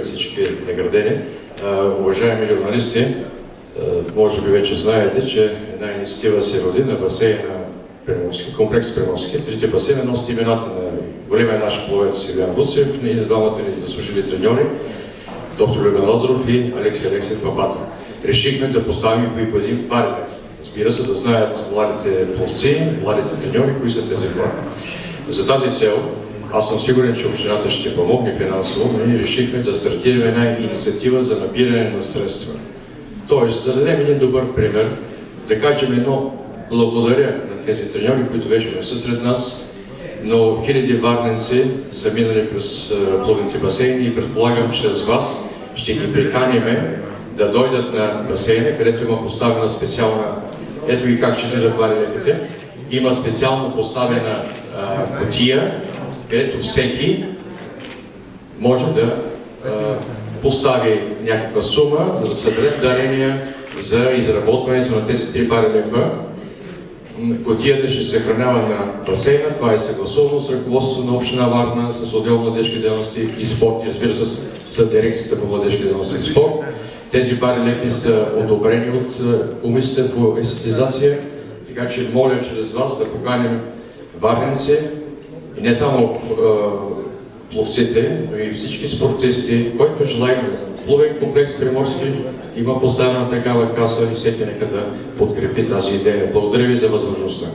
Всички наградени. Уважаеми журналисти, може би вече знаете, че една инициатива се роди на басейна Приморски, комплекс Приморски. Трите басейна носят имената на големия наш пловец Илиян Буцев и на двамата ни заслужили треньори, доктор Любен Лазаров и Алекси Алексиев Папата. Решихме да поставим по един пари. Разбира се, да знаят младите пловци, младите треньори, кои са тези хора. За тази цел аз съм сигурен, че общината ще помогне финансово, но ние решихме да стартираме една инициатива за набиране на средства. Тоест, да дадем един добър пример, да кажем едно благодаря на тези треньори, които вече не са сред нас, но хиляди варненци са минали през плувните басейни и предполагам, чрез вас ще ги приканиме да дойдат на басейна, където има поставена специална, ето и как ще дадат варенетите, има специално поставена кутия, където всеки може да постави някаква сума, за да събере дарения за изработването на тези 3 барелефа. Кутията ще се съхранява на басейна, това е съгласувано с ръководството на община Варна, с отдел младежки дейности и спорт, разбира се, с дирекцията по младежки дейности и спорт. Тези барелефи са одобрени от комисията по естетизация, така че моля чрез вас да поканим варненци, и не само пловците, но и всички спортисти, който желая плувен комплекс Приморски, има поставена такава каса и всеки нека да подкрепи тази идея. Благодаря ви за възможността.